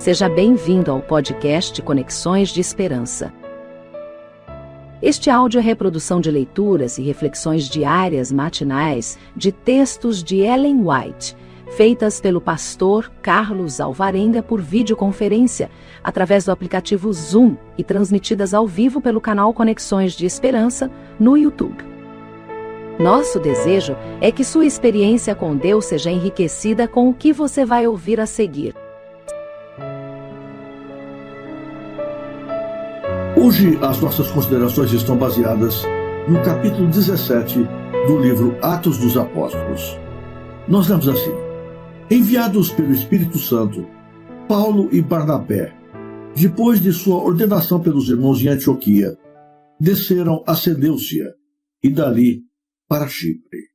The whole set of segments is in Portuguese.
Seja bem-vindo ao podcast Conexões de Esperança. Este áudio é reprodução de leituras e reflexões diárias matinais de textos de Ellen White, feitas pelo pastor Carlos Alvarenga por videoconferência, através do aplicativo Zoom e transmitidas ao vivo pelo canal Conexões de Esperança no YouTube. Nosso desejo é que sua experiência com Deus seja enriquecida com o que você vai ouvir a seguir. Hoje as nossas considerações estão baseadas no capítulo 17 do livro Atos dos Apóstolos. Nós lemos assim: enviados pelo Espírito Santo, Paulo e Barnabé, depois de sua ordenação pelos irmãos em Antioquia, desceram a Seleucia e dali para Chipre.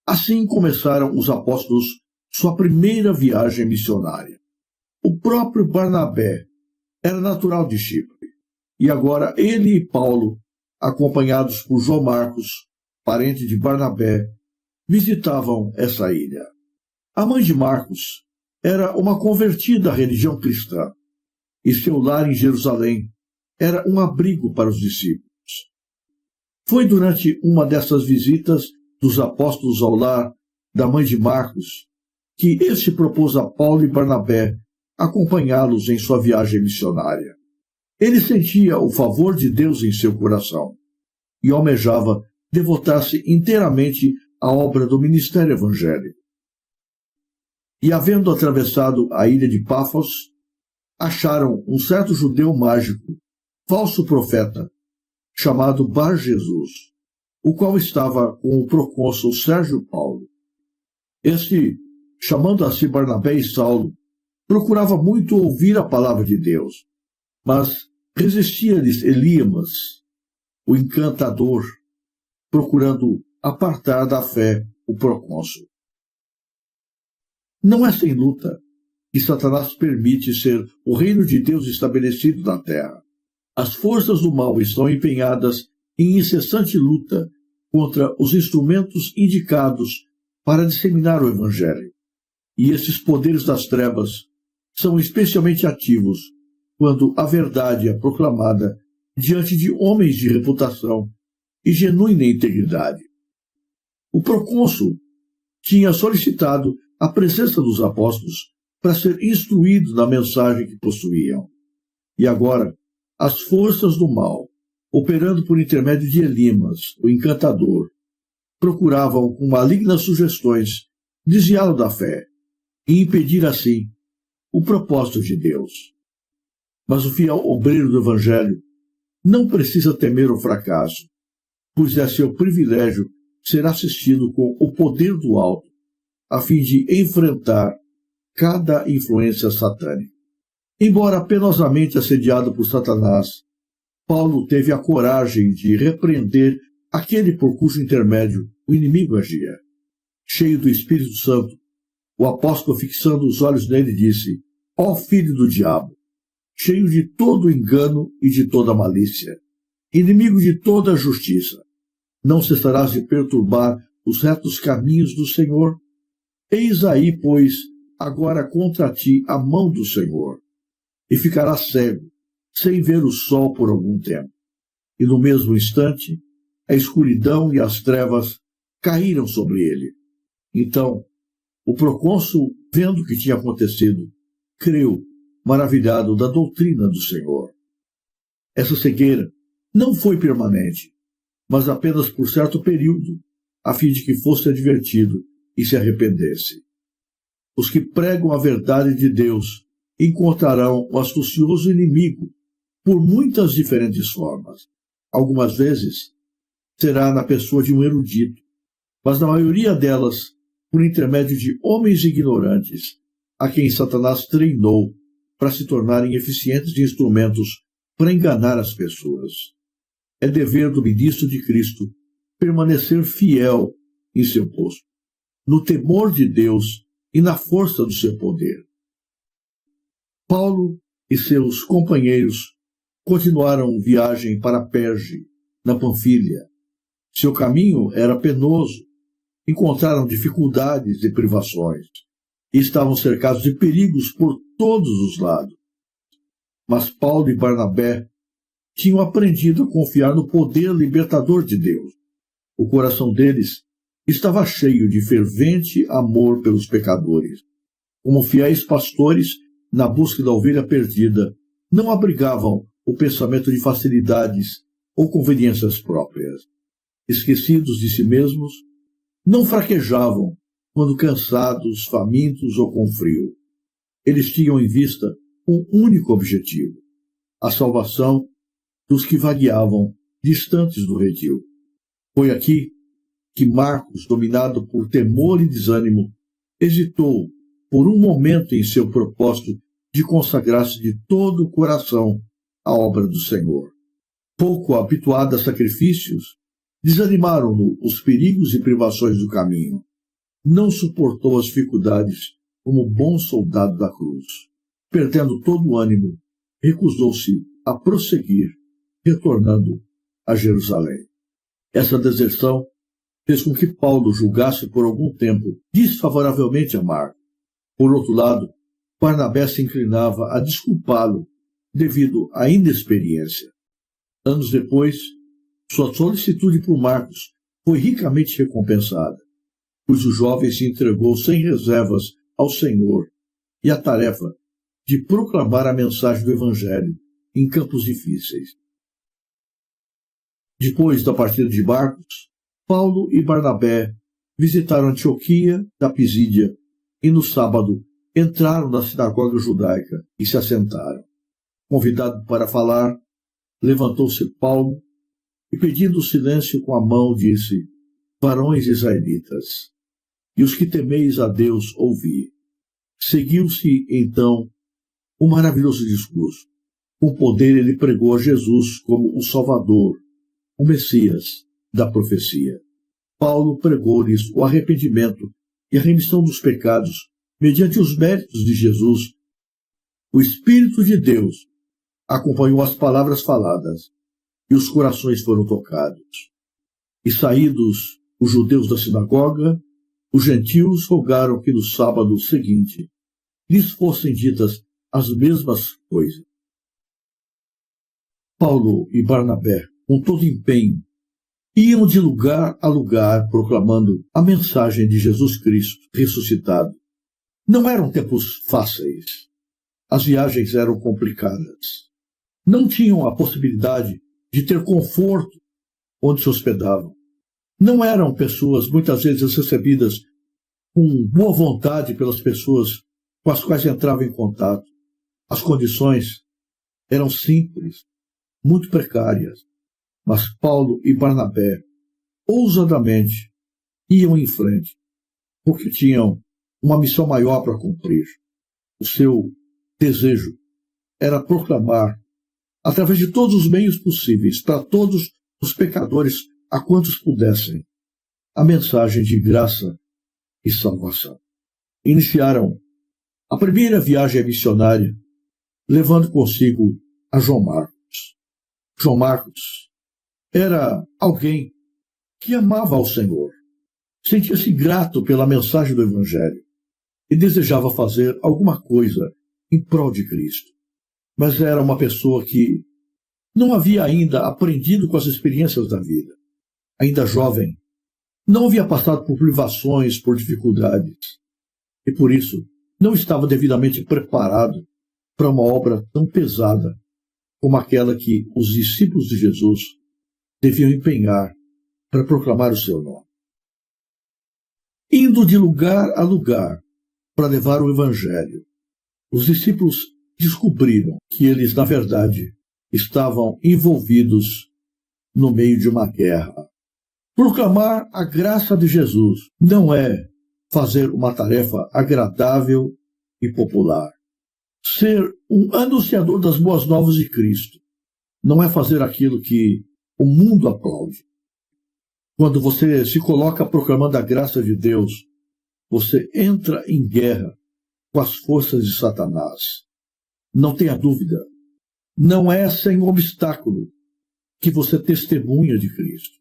Assim começaram os apóstolos sua primeira viagem missionária. O próprio Barnabé era natural de Chipre, e agora ele e Paulo, acompanhados por João Marcos, parente de Barnabé, visitavam essa ilha. A mãe de Marcos era uma convertida à religião cristã, e seu lar em Jerusalém era um abrigo para os discípulos. Foi durante uma dessas visitas dos apóstolos ao lar da mãe de Marcos que este propôs a Paulo e Barnabé acompanhá-los em sua viagem missionária. Ele sentia o favor de Deus em seu coração e almejava devotar-se inteiramente à obra do ministério evangélico. E, havendo atravessado a ilha de Pafos, acharam um certo judeu mágico, falso profeta, chamado Bar-Jesus, o qual estava com o procônsul Sérgio Paulo. Este, chamando a si Barnabé e Saulo, procurava muito ouvir a palavra de Deus, mas resistia-lhes Elimas, o encantador, procurando apartar da fé o procônsul. Não é sem luta que Satanás permite ser o reino de Deus estabelecido na terra. As forças do mal estão empenhadas em incessante luta contra os instrumentos indicados para disseminar o Evangelho. E esses poderes das trevas são especialmente ativos quando a verdade é proclamada diante de homens de reputação e genuína integridade. O procônsul tinha solicitado a presença dos apóstolos para ser instruído na mensagem que possuíam. E agora, as forças do mal, operando por intermédio de Elimas, o encantador, procuravam com malignas sugestões desviá-lo da fé e impedir assim o propósito de Deus. Mas o fiel obreiro do Evangelho não precisa temer o fracasso, pois é seu privilégio ser assistido com o poder do alto, a fim de enfrentar cada influência satânica. Embora penosamente assediado por Satanás, Paulo teve a coragem de repreender aquele por cujo intermédio o inimigo agia. Cheio do Espírito Santo, o apóstolo, fixando os olhos nele, disse: ó filho do diabo, cheio de todo engano e de toda malícia, inimigo de toda a justiça, não cessarás de perturbar os retos caminhos do Senhor? Eis aí, pois, agora contra ti a mão do Senhor, e ficarás cego, sem ver o sol por algum tempo. E no mesmo instante, a escuridão e as trevas caíram sobre ele. Então, o procônsul, vendo o que tinha acontecido, creu, maravilhado da doutrina do Senhor. Essa cegueira não foi permanente, mas apenas por certo período, a fim de que fosse advertido e se arrependesse. Os que pregam a verdade de Deus encontrarão o astucioso inimigo por muitas diferentes formas. Algumas vezes será na pessoa de um erudito, mas na maioria delas por intermédio de homens ignorantes, a quem Satanás treinou para se tornarem eficientes instrumentos para enganar as pessoas. É dever do ministro de Cristo permanecer fiel em seu posto, no temor de Deus e na força do seu poder. Paulo e seus companheiros continuaram viagem para Perge, na Panfilha. Seu caminho era penoso, encontraram dificuldades e privações, e estavam cercados de perigos por todos os lados. Mas Paulo e Barnabé tinham aprendido a confiar no poder libertador de Deus. O coração deles estava cheio de fervente amor pelos pecadores. Como fiéis pastores na busca da ovelha perdida, não abrigavam o pensamento de facilidades ou conveniências próprias. Esquecidos de si mesmos, não fraquejavam quando cansados, famintos ou com frio. Eles tinham em vista um único objetivo: a salvação dos que vagueavam distantes do redil. Foi aqui que Marcos, dominado por temor e desânimo, hesitou por um momento em seu propósito de consagrar-se de todo o coração à obra do Senhor. Pouco habituado a sacrifícios, desanimaram-no os perigos e privações do caminho. Não suportou as dificuldades como bom soldado da cruz. Perdendo todo o ânimo, recusou-se a prosseguir, retornando a Jerusalém. Essa deserção fez com que Paulo julgasse por algum tempo desfavoravelmente a Marcos. Por outro lado, Barnabé se inclinava a desculpá-lo devido à inexperiência. Anos depois, sua solicitude por Marcos foi ricamente recompensada, pois o jovem se entregou sem reservas ao Senhor e à tarefa de proclamar a mensagem do Evangelho em campos difíceis. Depois da partida de Marcos, Paulo e Barnabé visitaram Antioquia da Pisídia e no sábado entraram na sinagoga judaica e se assentaram. Convidado para falar, levantou-se Paulo e, pedindo silêncio com a mão, disse: varões israelitas, e os que temeis a Deus, ouvi. Seguiu-se, então, um maravilhoso discurso. Com poder ele pregou a Jesus como o Salvador, o Messias da profecia. Paulo pregou-lhes o arrependimento e a remissão dos pecados mediante os méritos de Jesus. O Espírito de Deus acompanhou as palavras faladas e os corações foram tocados. E saídos os judeus da sinagoga, os gentios rogaram que no sábado seguinte lhes fossem ditas as mesmas coisas. Paulo e Barnabé, com todo empenho, iam de lugar a lugar proclamando a mensagem de Jesus Cristo ressuscitado. Não eram tempos fáceis. As viagens eram complicadas. Não tinham a possibilidade de ter conforto onde se hospedavam. Não eram pessoas muitas vezes recebidas com boa vontade pelas pessoas com as quais entravam em contato. As condições eram simples, muito precárias. Mas Paulo e Barnabé, ousadamente, iam em frente, porque tinham uma missão maior para cumprir. O seu desejo era proclamar, através de todos os meios possíveis, para todos os pecadores, a quantos pudessem, a mensagem de graça e salvação. Iniciaram a primeira viagem missionária, levando consigo a João Marcos. João Marcos era alguém que amava ao Senhor, sentia-se grato pela mensagem do Evangelho e desejava fazer alguma coisa em prol de Cristo. Mas era uma pessoa que não havia ainda aprendido com as experiências da vida. Ainda jovem, não havia passado por privações, por dificuldades, e por isso não estava devidamente preparado para uma obra tão pesada como aquela que os discípulos de Jesus deviam empenhar para proclamar o seu nome. Indo de lugar a lugar para levar o Evangelho, os discípulos descobriram que eles, na verdade, estavam envolvidos no meio de uma guerra. Proclamar a graça de Jesus não é fazer uma tarefa agradável e popular. Ser um anunciador das boas novas de Cristo não é fazer aquilo que o mundo aplaude. Quando você se coloca proclamando a graça de Deus, você entra em guerra com as forças de Satanás. Não tenha dúvida, não é sem um obstáculo que você testemunha de Cristo.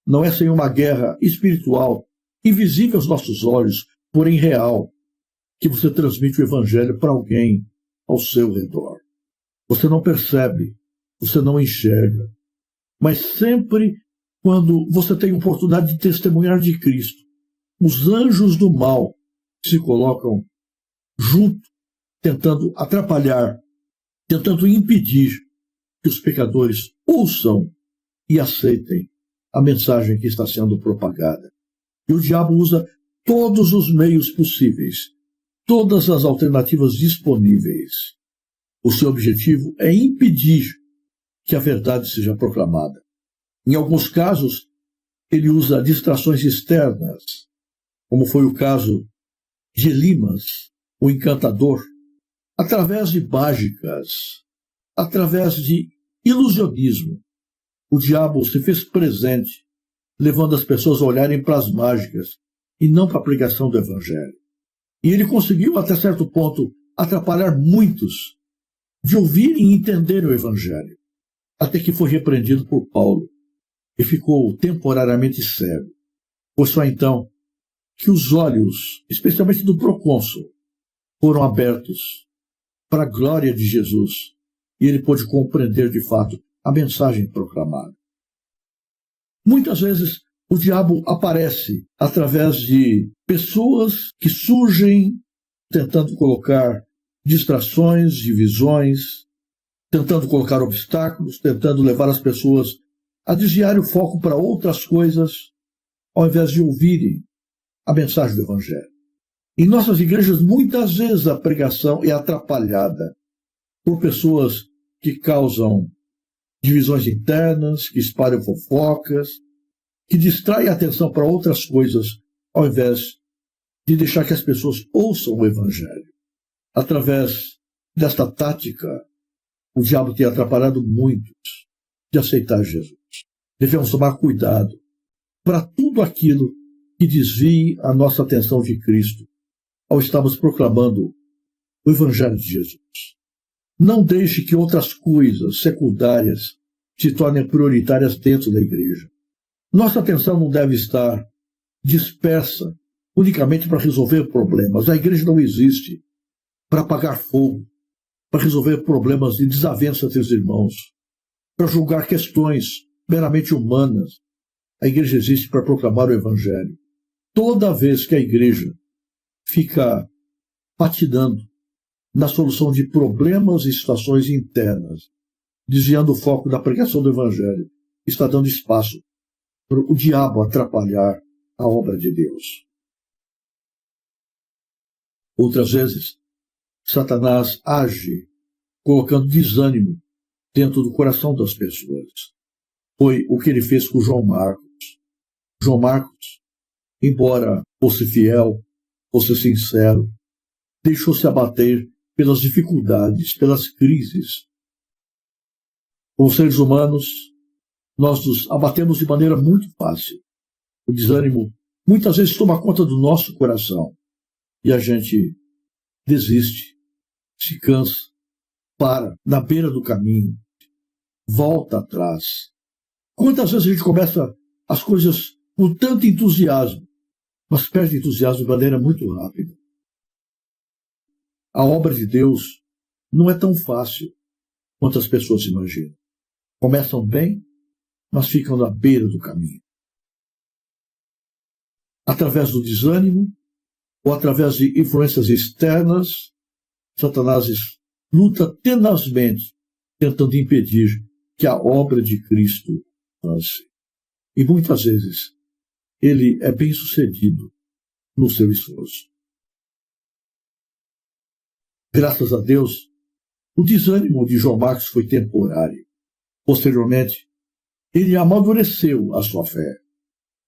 Não é sem uma guerra espiritual, invisível aos nossos olhos, porém real, que você transmite o Evangelho para alguém ao seu redor. Você não percebe, você não enxerga. Mas sempre quando você tem oportunidade de testemunhar de Cristo, os anjos do mal se colocam junto, tentando atrapalhar, tentando impedir que os pecadores ouçam e aceitem a mensagem que está sendo propagada. E o diabo usa todos os meios possíveis, todas as alternativas disponíveis. O seu objetivo é impedir que a verdade seja proclamada. Em alguns casos, ele usa distrações externas, como foi o caso de Elimas, o encantador, através de mágicas, através de ilusionismo. O diabo se fez presente, levando as pessoas a olharem para as mágicas e não para a pregação do Evangelho. E ele conseguiu, até certo ponto, atrapalhar muitos de ouvirem e entenderem o Evangelho, até que foi repreendido por Paulo e ficou temporariamente cego. Foi só então que os olhos, especialmente do procônsul, foram abertos para a glória de Jesus e ele pôde compreender de fato a mensagem proclamada. Muitas vezes o diabo aparece através de pessoas que surgem tentando colocar distrações, divisões, tentando colocar obstáculos, tentando levar as pessoas a desviar o foco para outras coisas, ao invés de ouvirem a mensagem do Evangelho. Em nossas igrejas, muitas vezes a pregação é atrapalhada por pessoas que causam divisões internas, que espalham fofocas, que distraem a atenção para outras coisas, ao invés de deixar que as pessoas ouçam o Evangelho. Através desta tática, o diabo tem atrapalhado muitos de aceitar Jesus. Devemos tomar cuidado para tudo aquilo que desvie a nossa atenção de Cristo ao estarmos proclamando o Evangelho de Jesus. Não deixe que outras coisas secundárias se tornem prioritárias dentro da igreja. Nossa atenção não deve estar dispersa unicamente para resolver problemas. A igreja não existe para apagar fogo, para resolver problemas de desavença entre os irmãos, para julgar questões meramente humanas. A igreja existe para proclamar o Evangelho. Toda vez que a igreja fica patinando na solução de problemas e situações internas, desviando o foco da pregação do Evangelho, está dando espaço para o diabo atrapalhar a obra de Deus. Outras vezes, Satanás age colocando desânimo dentro do coração das pessoas. Foi o que ele fez com João Marcos. João Marcos, embora fosse fiel, fosse sincero, deixou-se abater pelas dificuldades, pelas crises. Como seres humanos, nós nos abatemos de maneira muito fácil. O desânimo muitas vezes toma conta do nosso coração e a gente desiste, se cansa, para na beira do caminho, volta atrás. Quantas vezes a gente começa as coisas com tanto entusiasmo, mas perde entusiasmo de maneira muito rápida. A obra de Deus não é tão fácil quanto as pessoas imaginam. Começam bem, mas ficam na beira do caminho. Através do desânimo, ou através de influências externas, Satanás luta tenazmente, tentando impedir que a obra de Cristo avance. E muitas vezes, ele é bem-sucedido no seu esforço. Graças a Deus, o desânimo de João Marcos foi temporário. Posteriormente, ele amadureceu a sua fé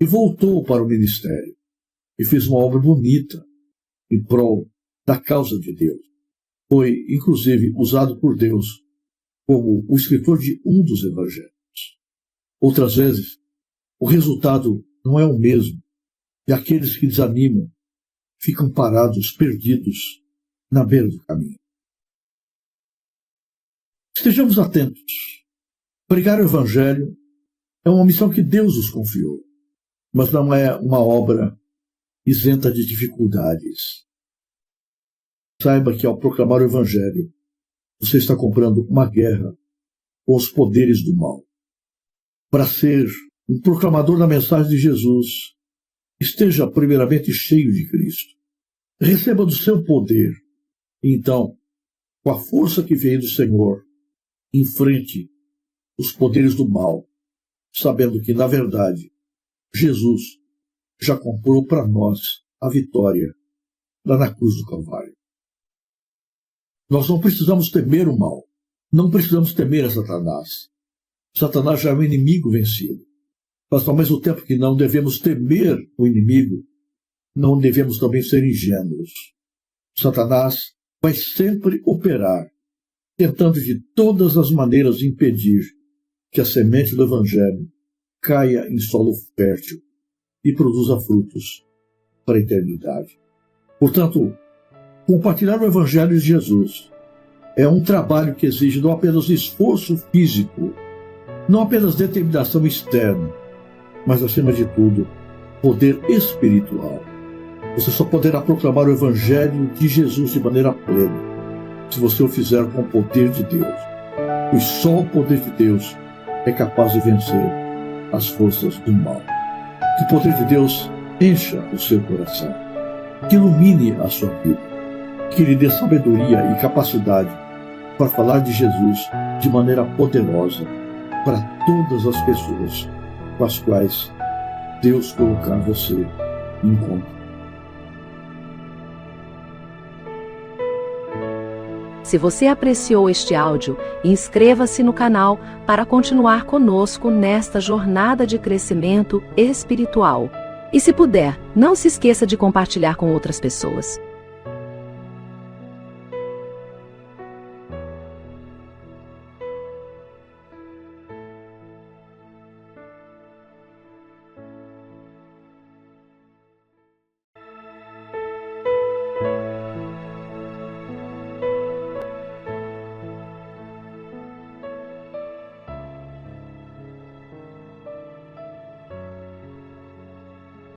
e voltou para o ministério e fez uma obra bonita em prol da causa de Deus. Foi, inclusive, usado por Deus como o escritor de um dos evangelhos. Outras vezes, o resultado não é o mesmo e aqueles que desanimam ficam parados, perdidos, na beira do caminho. Estejamos atentos. Pregar o Evangelho é uma missão que Deus nos confiou, mas não é uma obra isenta de dificuldades. Saiba que ao proclamar o Evangelho, você está comprando uma guerra com os poderes do mal. Para ser um proclamador da mensagem de Jesus, esteja primeiramente cheio de Cristo. Receba do seu poder. E então, com a força que vem do Senhor, enfrente os poderes do mal, sabendo que, na verdade, Jesus já comprou para nós a vitória lá na cruz do Calvário. Nós não precisamos temer o mal. Não precisamos temer a Satanás. Satanás já é um inimigo vencido. Mas, ao mesmo tempo que não devemos temer o inimigo, não devemos também ser ingênuos. Satanás vai sempre operar, tentando de todas as maneiras impedir que a semente do Evangelho caia em solo fértil e produza frutos para a eternidade. Portanto, compartilhar o Evangelho de Jesus é um trabalho que exige não apenas esforço físico, não apenas determinação externa, mas, acima de tudo, poder espiritual. Você só poderá proclamar o Evangelho de Jesus de maneira plena se você o fizer com o poder de Deus. Pois só o poder de Deus é capaz de vencer as forças do mal. Que o poder de Deus encha o seu coração, que ilumine a sua vida, que lhe dê sabedoria e capacidade para falar de Jesus de maneira poderosa para todas as pessoas com as quais Deus colocar você em contato. Se você apreciou este áudio, inscreva-se no canal para continuar conosco nesta jornada de crescimento espiritual. E se puder, não se esqueça de compartilhar com outras pessoas.